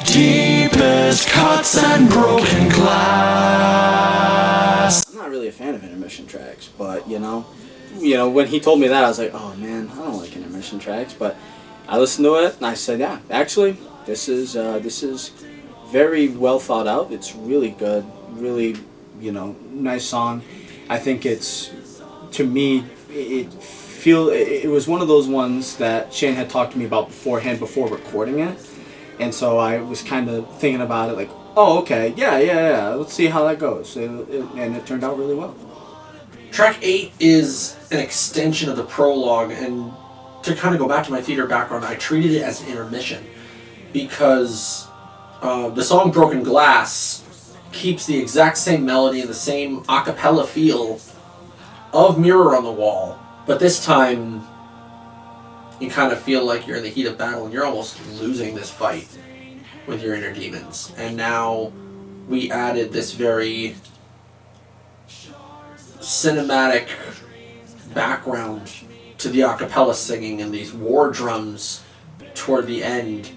Deepest cuts and broken glass. I'm not really a fan of intermission tracks, but you know, when he told me that, I was like, oh man, I don't like intermission tracks. But I listened to it and I said, yeah, actually, this is very well thought out. It's really good, really, nice song. I think it's, to me, it was one of those ones that Shane had talked to me about beforehand, before recording it. And so I was kind of thinking about it like, oh, okay, yeah, let's see how that goes. And it turned out really well. Track 8 is an extension of the prologue, and to kind of go back to my theater background, I treated it as an intermission because the song Broken Glass keeps the exact same melody and the same a cappella feel of Mirror on the Wall, but this time you kind of feel like you're in the heat of battle and you're almost losing this fight with your inner demons. And now we added this very cinematic background to the a cappella singing and these war drums toward the end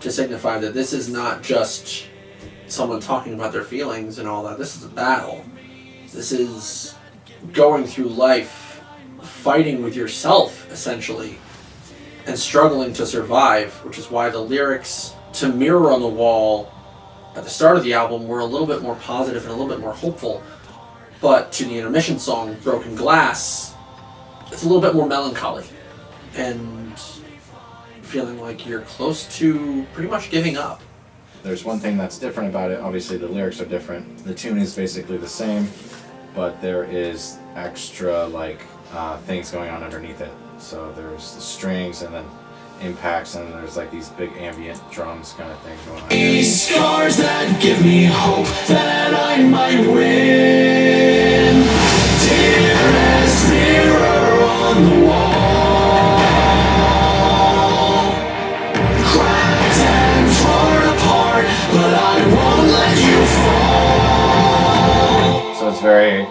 to signify that this is not just someone talking about their feelings and all that. This is a battle. This is going through life, fighting with yourself, essentially, and struggling to survive, which is why the lyrics to Mirror on the Wall at the start of the album were a little bit more positive and a little bit more hopeful. But to the intermission song, Broken Glass, it's a little bit more melancholy and feeling like you're close to pretty much giving up. There's one thing that's different about it. Obviously, the lyrics are different. The tune is basically the same, but there is extra things going on underneath it. So there's the strings and then impacts, and there's like these big ambient drums kind of thing going on. These scars that give me hope that I might win. Dearest mirror on the wall, cracked and torn apart, but I won't let you fall. So it's very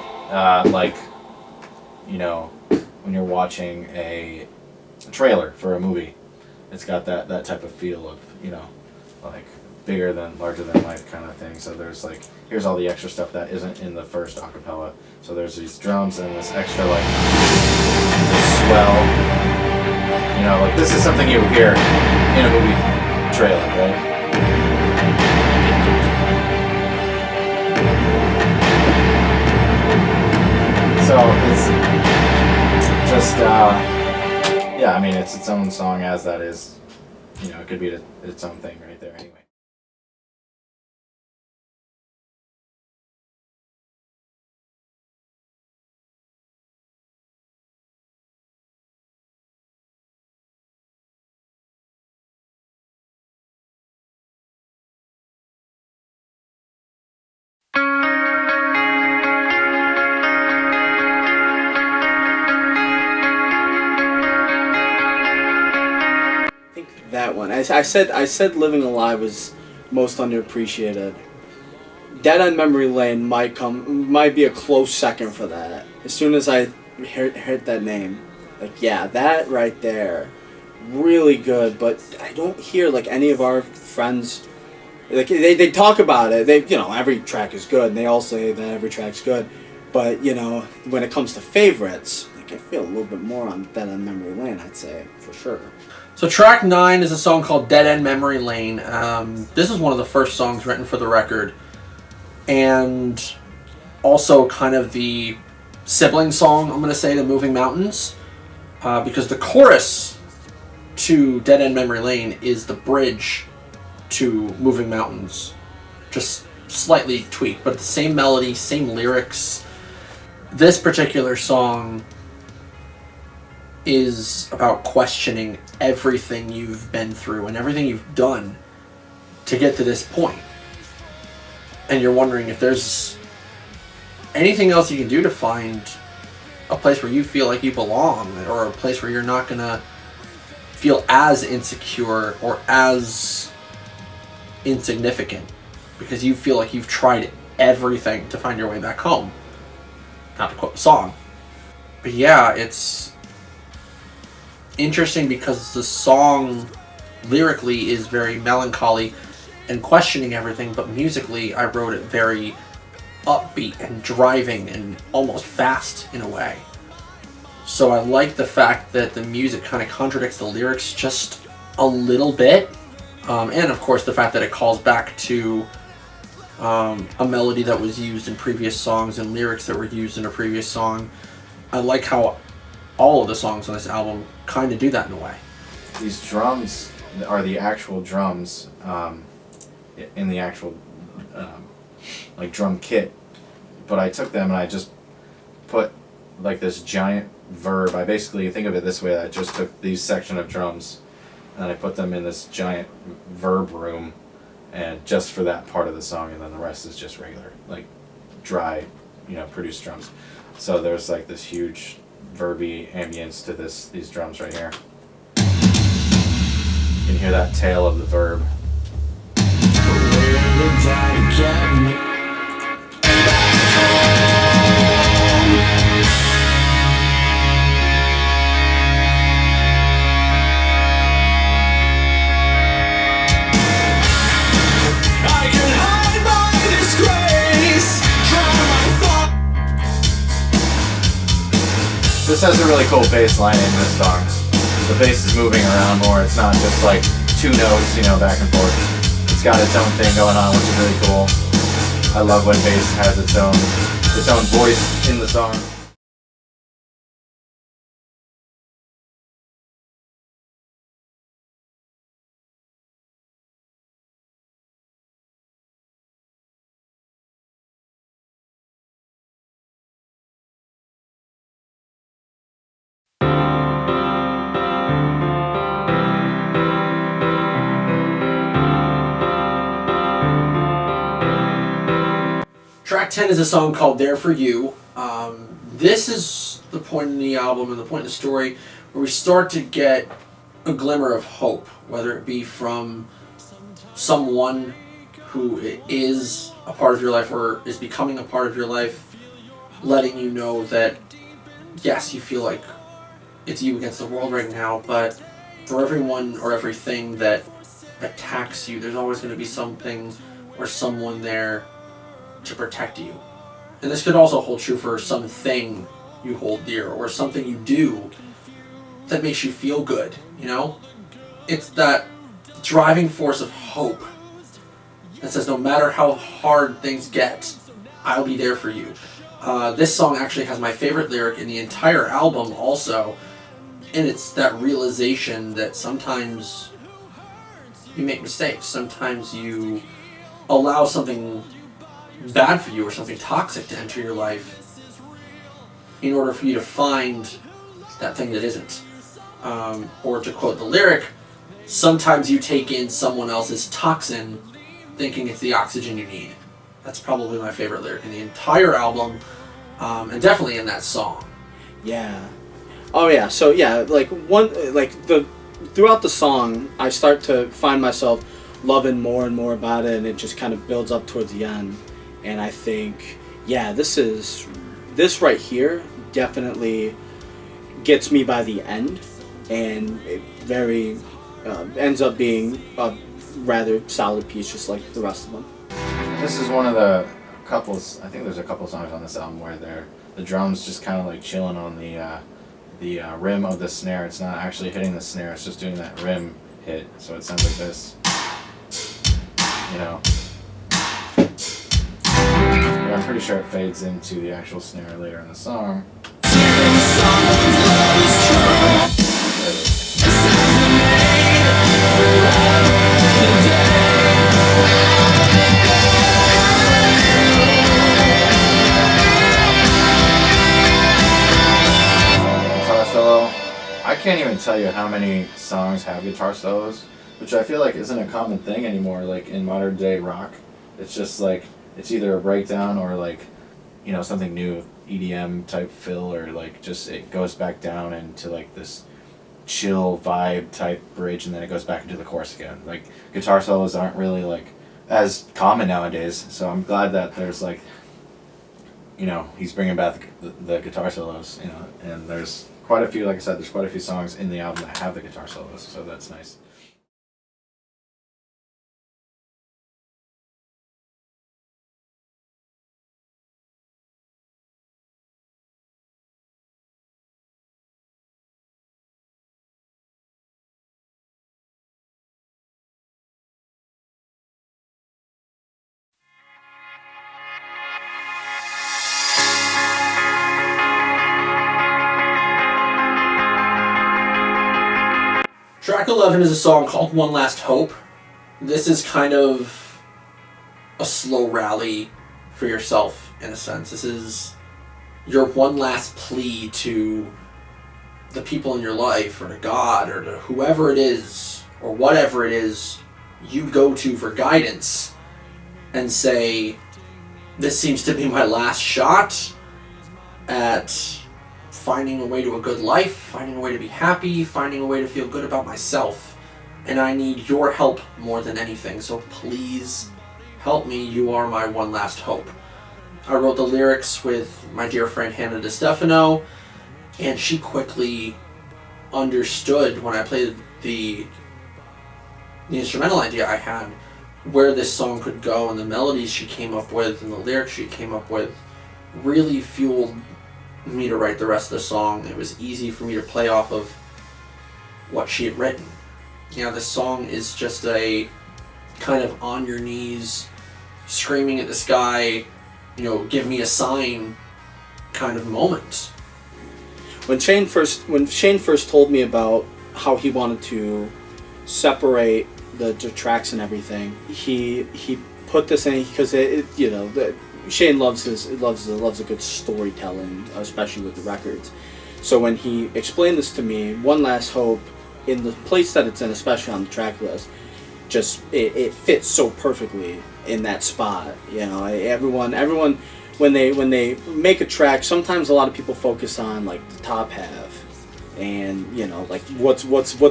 when you're watching a trailer for a movie, it's got that type of feel of, bigger than, larger than life kind of thing. So there's here's all the extra stuff that isn't in the first acapella. So there's these drums and this extra swell. This is something you hear in a movie trailer, right? So it's just, it's its own song as that is. It could be its own thing right there anyway. That one. I said Living Alive was most underappreciated. Dead End Memory Lane might be a close second for that. As soon as I heard that name, that right there, really good. But I don't hear any of our friends, they talk about it. Every track is good, and they all say that every track's good. But when it comes to favorites, I feel a little bit more on Dead End Memory Lane. I'd say for sure. So track 9 is a song called Dead End Memory Lane. This is one of the first songs written for the record, and also kind of the sibling song, I'm going to say, to Moving Mountains, because the chorus to Dead End Memory Lane is the bridge to Moving Mountains, just slightly tweaked, but the same melody, same lyrics. This particular song is about questioning everything you've been through and everything you've done to get to this point. And you're wondering if there's anything else you can do to find a place where you feel like you belong, or a place where you're not gonna feel as insecure or as insignificant because you feel like you've tried everything to find your way back home. Not to quote the song. But yeah, it's interesting because the song lyrically is very melancholy, and questioning everything, but musically I wrote it very upbeat and driving and almost fast in a way. So I like the fact that the music kind of contradicts the lyrics just a little bit. And of course the fact that it calls back to a melody that was used in previous songs and lyrics that were used in a previous song. I like how all of the songs on this album kind of do that in a way. These drums are the actual drums in the actual like drum kit, but I took them and I just put like this giant verb. I basically think of it this way: I just took these section of drums and I put them in this giant verb room, and just for that part of the song, and then the rest is just regular, like dry, produced drums. So there's like this huge verby ambience to these drums right here. You can hear that tail of the verb. This has a really cool bass line in this song. The bass is moving around more. It's not just like two notes, back and forth. It's got its own thing going on, which is really cool. I love when bass has its own voice in the song. Track 10 is a song called There For You. This is the point in the album and the point in the story where we start to get a glimmer of hope, whether it be from someone who is a part of your life or is becoming a part of your life, letting you know that, yes, you feel like it's you against the world right now, but for everyone or everything that attacks you, there's always going to be something or someone there to protect you. And this could also hold true for something you hold dear or something you do that makes you feel good, It's that driving force of hope that says no matter how hard things get, I'll be there for you. This song actually has my favorite lyric in the entire album also, and it's that realization that sometimes you make mistakes, sometimes you allow something bad for you or something toxic to enter your life in order for you to find that thing that isn't. Or to quote the lyric, sometimes you take in someone else's toxin thinking it's the oxygen you need. That's probably my favorite lyric in the entire album, and definitely in that song. Yeah. Oh yeah. So yeah, throughout the song, I start to find myself loving more and more about it, and it just kind of builds up towards the end. And I think, this right here definitely gets me by the end, and it very ends up being a rather solid piece, just like the rest of them. This is one of the couples. I think there's a couple songs on this album where the drums just kind of like chilling on the rim of the snare. It's not actually hitting the snare. It's just doing that rim hit. So it sounds like this. I'm pretty sure it fades into the actual snare later in the song. Guitar solo. I can't even tell you how many songs have guitar solos, which I feel like isn't a common thing anymore, like in modern day rock. It's just like, it's either a breakdown or like, something new, EDM type fill, or like just it goes back down into like this chill vibe type bridge, and then it goes back into the chorus again. Like guitar solos aren't really like as common nowadays, so I'm glad that there's like, he's bringing back the guitar solos, and there's quite a few, like I said, there's quite a few songs in the album that have the guitar solos, so that's nice. Track 11 is a song called One Last Hope. This is kind of a slow rally for yourself, in a sense. This is your one last plea to the people in your life, or to God, or to whoever it is, or whatever it is you go to for guidance, and say, this seems to be my last shot at finding a way to a good life, finding a way to be happy, finding a way to feel good about myself. And I need your help more than anything, so please help me. You are my one last hope. I wrote the lyrics with my dear friend Hannah DeStefano, and she quickly understood when I played the instrumental idea I had, where this song could go, and the melodies she came up with and the lyrics she came up with really fueled me to write the rest of the song. It was easy for me to play off of what she had written. You know, this song is just a kind of on your knees, screaming at the sky, you know, give me a sign kind of moment. When Shane first told me about how he wanted to separate the tracks and everything, he put this in because Shane loves a good storytelling, especially with the records. So when he explained this to me, One Last Hope, in the place that it's in, especially on the track list, just it fits so perfectly in that spot. You know, everyone when they make a track, sometimes a lot of people focus on like the top half, and you know, like what's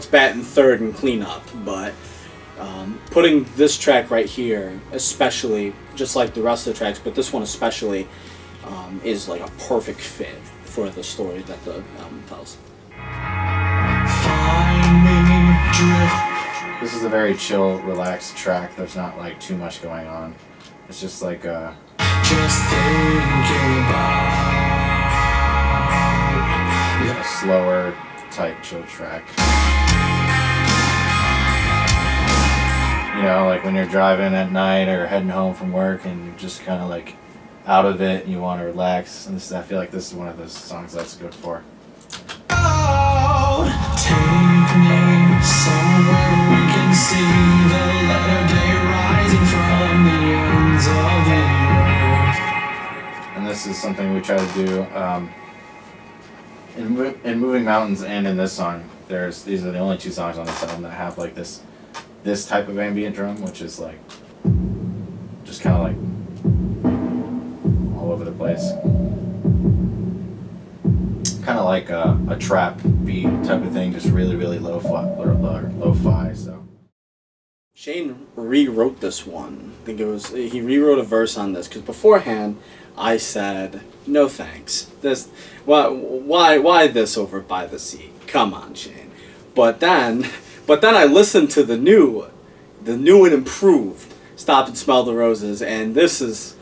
batting third and cleanup, but putting this track right here, especially, just like the rest of the tracks, but this one especially, is like a perfect fit for the story that the album tells. This is a very chill, relaxed track. There's not like too much going on. It's just like a slower type chill track. You know, like when you're driving at night or heading home from work and you're just kind of like out of it and you want to relax. And I feel like this is one of those songs that's good for. Take me somewhere we can see the letter day rising from the ends of the earth. And this is something we try to do in Moving Mountains and in this song. These are the only two songs on this album that have like this type of ambient drum, which is like just kind of like all over the place. Kind of like a trap beat type of thing, just really, really lo-fi. So Shane rewrote this one. I think he rewrote a verse on this because beforehand I said no thanks. Why this over By the Sea? Come on, Shane. But then I listened to the new and improved Stop and Smell the Roses, and that's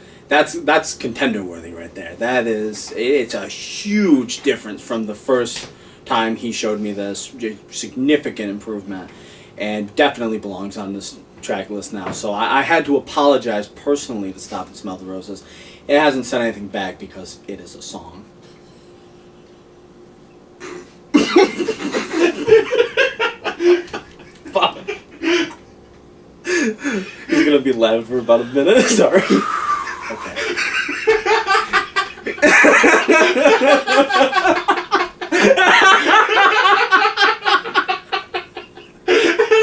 contender worthy right there. It's a huge difference from the first time he showed me this. Significant improvement, and definitely belongs on this track list now. So I had to apologize personally to Stop and Smell the Roses. It hasn't said anything back because it is a song. Fuck. He's gonna be loud for about a minute. Sorry. Okay.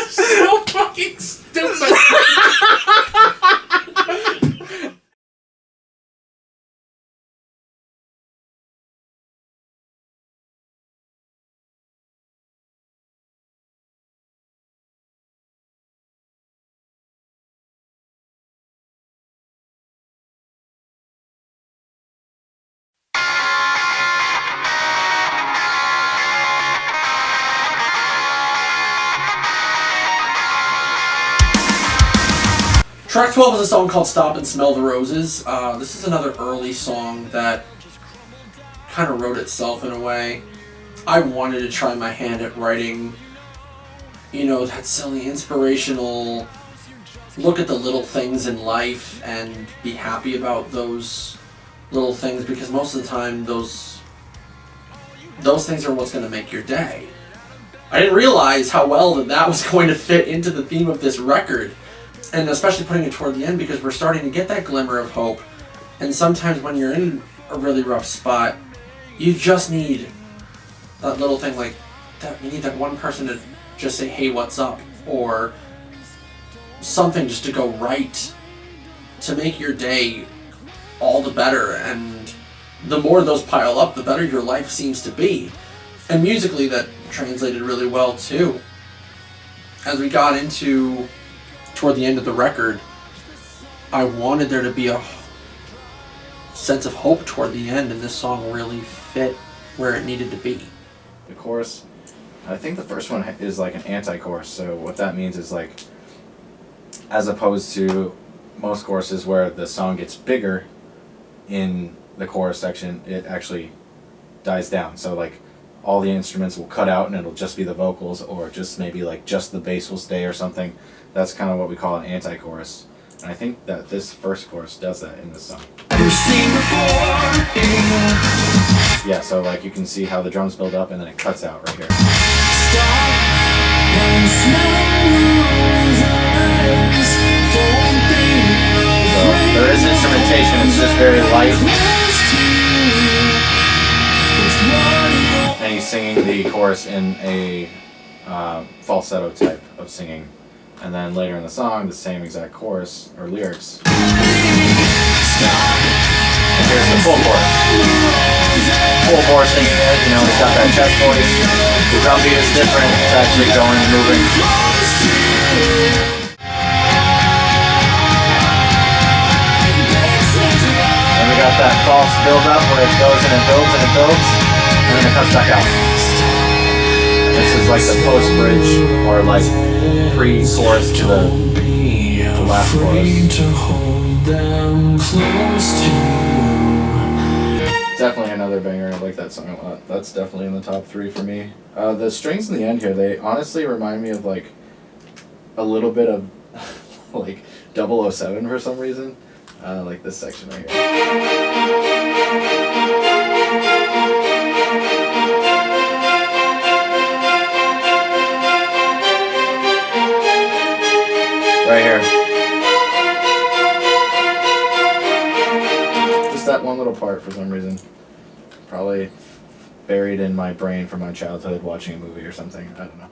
So fucking stupid. Track 12 is a song called Stop and Smell the Roses. This is another early song that kind of wrote itself in a way. I wanted to try my hand at writing, that silly, inspirational, look at the little things in life and be happy about those little things, because most of the time those things are what's going to make your day. I didn't realize how well that was going to fit into the theme of this record. And especially putting it toward the end, because we're starting to get that glimmer of hope. And sometimes when you're in a really rough spot, you just need that little thing like that. You need that one person to just say, hey, what's up? Or something just to go right to make your day all the better. And the more those pile up, the better your life seems to be. And musically, that translated really well too. As we got into toward the end of the record, I wanted there to be a sense of hope toward the end, and this song really fit where it needed to be. The chorus, I think the first one is like an anti-chorus, so what that means is like, as opposed to most choruses where the song gets bigger in the chorus section, it actually dies down. So like all the instruments will cut out and it'll just be the vocals, or just maybe like just the bass will stay or something. That's kind of what we call an anti-chorus. And I think that this first chorus does that in this song. Yeah, so like you can see how the drums build up and then it cuts out right here. So there is instrumentation, it's just very light. And he's singing the chorus in a falsetto type of singing. And then later in the song, the same exact chorus or lyrics. And here's the full chorus. Full bore singing it, you know, he's got that chest voice. The drum beat is different, it's actually going and moving. And we got that false build up where it goes and it builds and it builds, and then it comes back out. This is like the post bridge or like pre-chorus to the last chorus. Definitely another banger. I like that song a lot. That's definitely in the top 3 for me. The strings in the end here, they honestly remind me of like a little bit of like 007 for some reason. Like this section right here. Right here. Just that one little part for some reason. Probably buried in my brain from my childhood watching a movie or something. I don't know.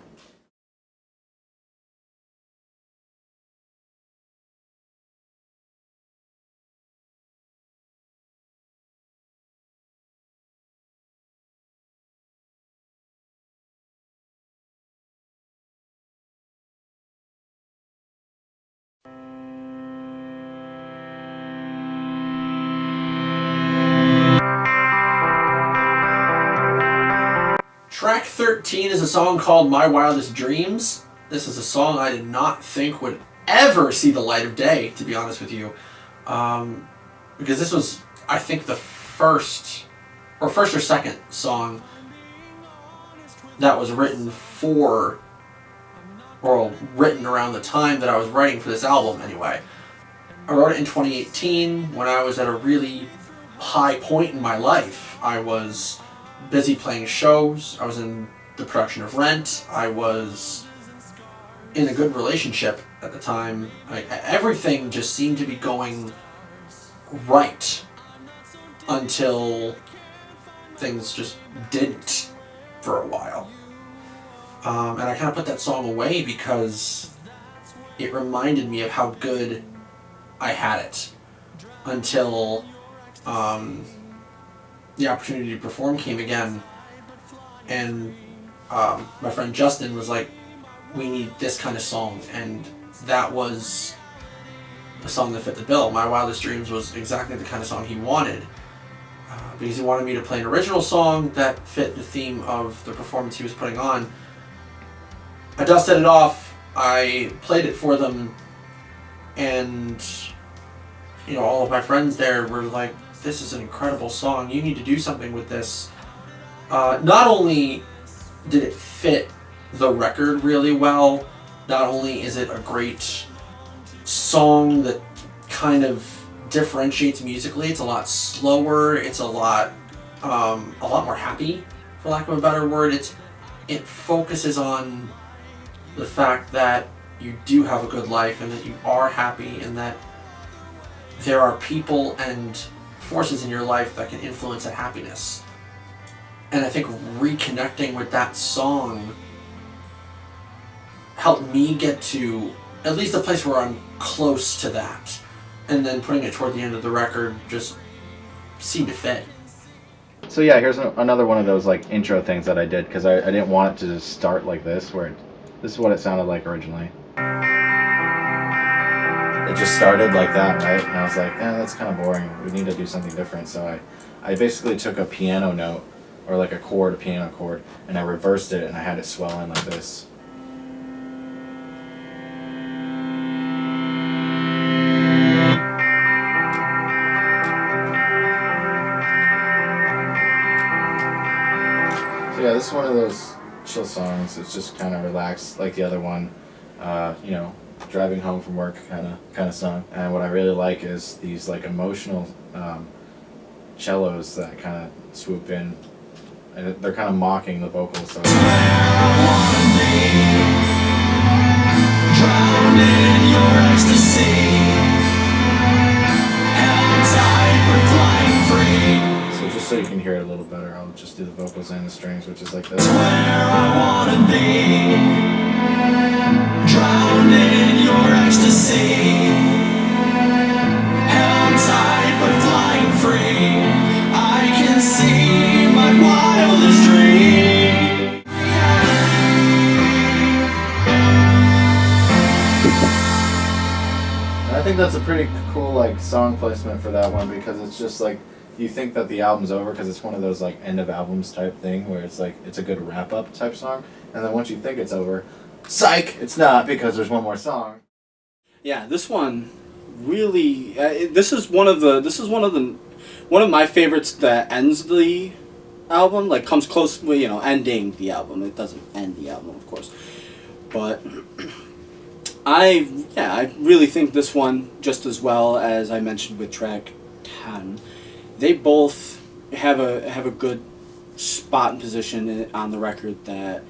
Track 13 is a song called My Wildest Dreams. This is a song I did not think would ever see the light of day, to be honest with you. Because this was, I think, the first or second song that was written for, or written around the time that I was writing for this album anyway. I wrote it in 2018 when I was at a really high point in my life. I was busy playing shows, I was in the production of Rent, I was in a good relationship at the time. Everything just seemed to be going right until things just didn't for a while. And I kind of put that song away because it reminded me of how good I had it until the opportunity to perform came again, and my friend Justin was like, we need this kind of song, and that was the song that fit the bill. My Wildest Dreams was exactly the kind of song he wanted, because he wanted me to play an original song that fit the theme of the performance he was putting on. I dusted it off, I played it for them, and all of my friends there were like, this is an incredible song, you need to do something with this. Not only did it fit the record really well, not only is it a great song that kind of differentiates musically, it's a lot slower, it's a lot more happy, for lack of a better word. it focuses on the fact that you do have a good life and that you are happy and that there are people and forces in your life that can influence that happiness. And I think reconnecting with that song helped me get to at least a place where I'm close to that. And then putting it toward the end of the record just seemed to fit. So yeah, here's another one of those like intro things that I did because I didn't want it to just start like this, this is what it sounded like originally. It just started like that, right? And I was like, that's kind of boring. We need to do something different. So I basically took a piano note, or like a piano chord, and I reversed it and I had it swell in like this. So yeah, this is one of those chill songs. It's just kind of relaxed, like the other one. Driving home from work kind of song. And what I really like is these like emotional cellos that kind of swoop in, and they're kind of mocking the vocals. So. Drowned in your ecstasy, held tight but flying free. So just so you can hear it a little better, I'll just do the vocals and the strings, which is like this. Where I wanna be. Drowned in your ecstasy, held tight but flying free. I can see my wildest dream. And I think that's a pretty cool like song placement for that one, because it's just like you think that the album's over because it's one of those like end of albums type thing where it's like it's a good wrap up type song, and then once you think it's over, psych, it's not, because there's one more song. Yeah, this one really. This is one of my favorites that ends the album. Like comes close, ending the album. It doesn't end the album, of course, but I really think this one, just as well as I mentioned with track 10, they both have a good spot and position on the record that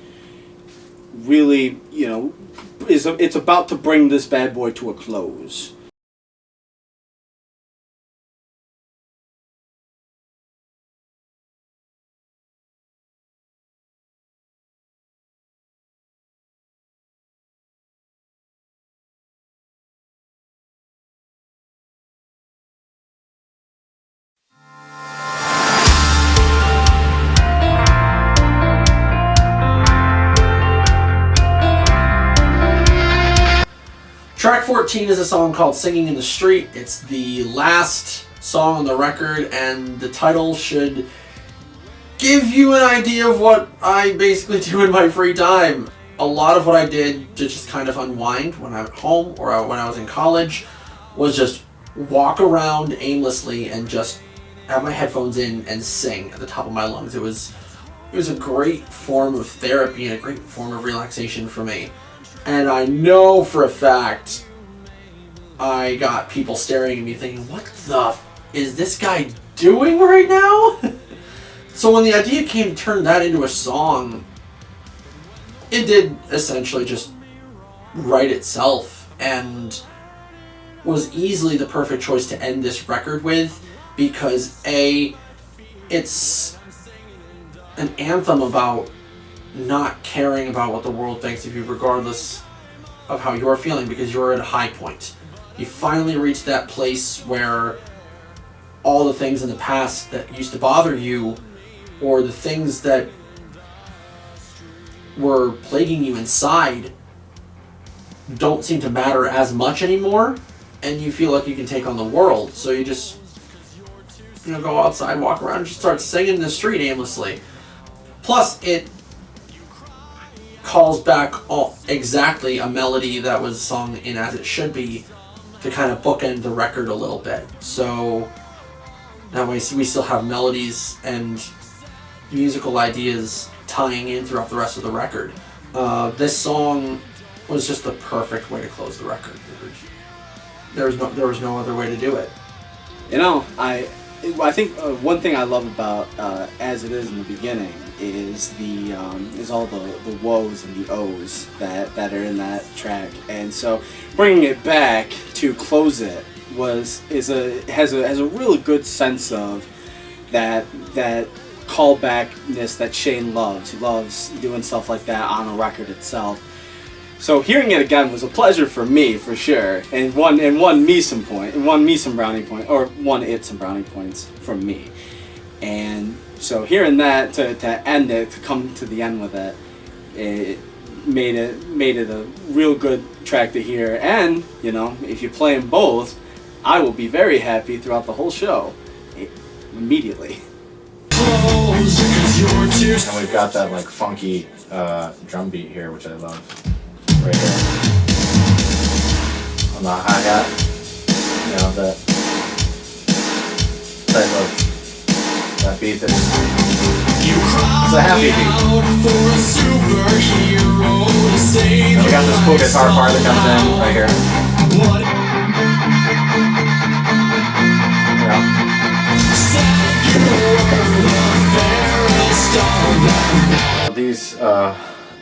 really, it's about to bring this bad boy to a close. Track 14 is a song called Singing in the Street. It's the last song on the record, and the title should give you an idea of what I basically do in my free time. A lot of what I did to just kind of unwind when I'm at home or when I was in college was just walk around aimlessly and just have my headphones in and sing at the top of my lungs. It was a great form of therapy and a great form of relaxation for me. And I know for a fact I got people staring at me thinking, what the is this guy doing right now? So when the idea came to turn that into a song, it did essentially just write itself and was easily the perfect choice to end this record with, because it's an anthem about not caring about what the world thinks of you regardless of how you're feeling, because you're at a high point. You finally reached that place where all the things in the past that used to bother you, or the things that were plaguing you inside, don't seem to matter as much anymore, and you feel like you can take on the world. So you just go outside, walk around, and just start singing in the street aimlessly. Plus, it calls back exactly a melody that was sung in As It Should Be to kind of bookend the record a little bit. So that way we still have melodies and musical ideas tying in throughout the rest of the record. This song was just the perfect way to close the record. There was no other way to do it. I think one thing I love about As It Is in the beginning is is all the woes and the O's that are in that track, and so bringing it back to close it has a really good sense of that callbackness that Shane loves. He loves doing stuff like that on a record itself. So hearing it again was a pleasure for me, for sure, and won me some brownie points from me. And so hearing that to come to the end with it made it a real good track to hear. And if you play them both, I will be very happy throughout the whole show immediately. And we've got that like funky drum beat here, which I love. Right here. On the hi-hat. That type of that beat that's it's a happy beat. And we got this cool guitar part that comes in right here. These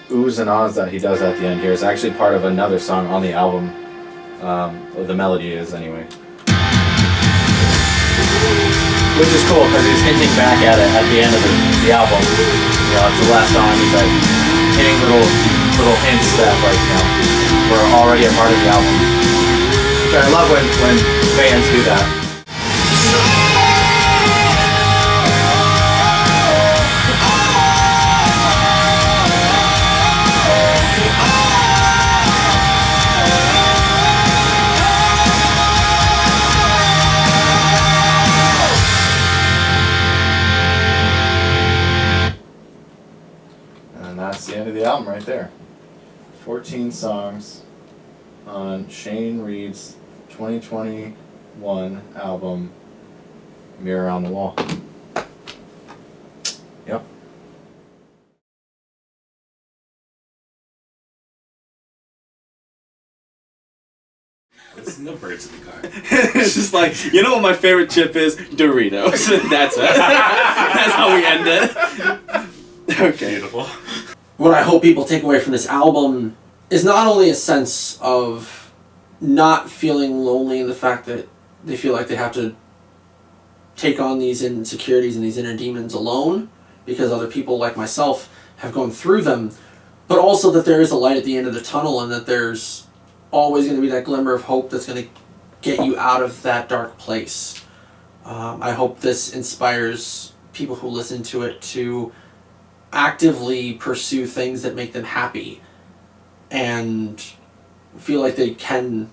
oohs and ahs that he does at the end here is actually part of another song on the album. Or the melody is anyway. Which is cool because he's hinting back at it at the end of the album. It's the last song. He's like hitting little hints that were already a part of the album. Which I love when bands do that. And that's the end of the album right there. 14 songs on Shane Reed's 2021 album, Mirror on the Wall. Yep. Listen to birds in the car. It's just like, what my favorite chip is? Doritos. That's it. That's how we end it. Okay. Beautiful. What I hope people take away from this album is not only a sense of not feeling lonely in the fact that they feel like they have to take on these insecurities and these inner demons alone because other people like myself have gone through them, but also that there is a light at the end of the tunnel and that there's always going to be that glimmer of hope that's going to get you out of that dark place. I hope this inspires people who listen to it to actively pursue things that make them happy and feel like they can,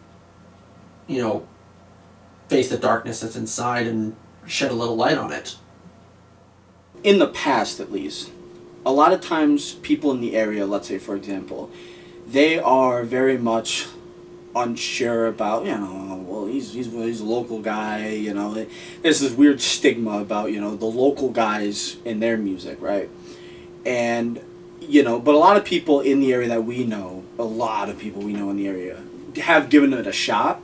face the darkness that's inside and shed a little light on it. In the past, at least, a lot of times people in the area, let's say for example, they are very much unsure about, well, he's a local guy, there's this weird stigma about, the local guys in their music, right? And, but a lot of people in the area that we know, in the area, have given it a shot,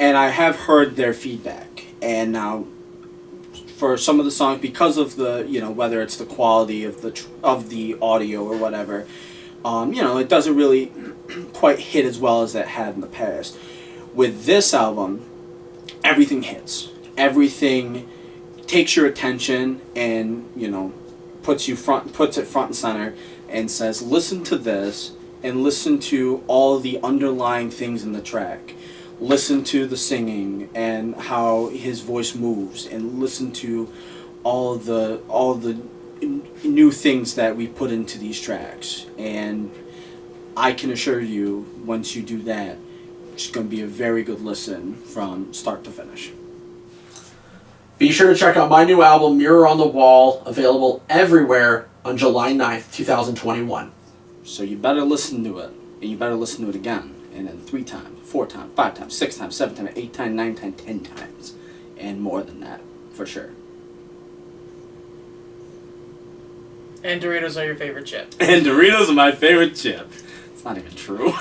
and I have heard their feedback. And now, for some of the songs, because of the, whether it's the quality of the audio or whatever, it doesn't really quite hit as well as it had in the past. With this album, everything hits. Everything takes your attention and, puts it front and center and says, listen to this and listen to all the underlying things in the track. Listen to the singing and how his voice moves, and listen to all the new things that we put into these tracks. And I can assure you, once you do that, it's going to be a very good listen from start to finish. Be sure to check out my new album, Mirror on the Wall, available everywhere on July 9th, 2021. So you better listen to it, and you better listen to it again, and then 3 times, 4 times, 5 times, 6 times, 7 times, 8 times, 9 times, 10 times, and more than that, for sure. And Doritos are your favorite chip. And Doritos are my favorite chip. It's not even true.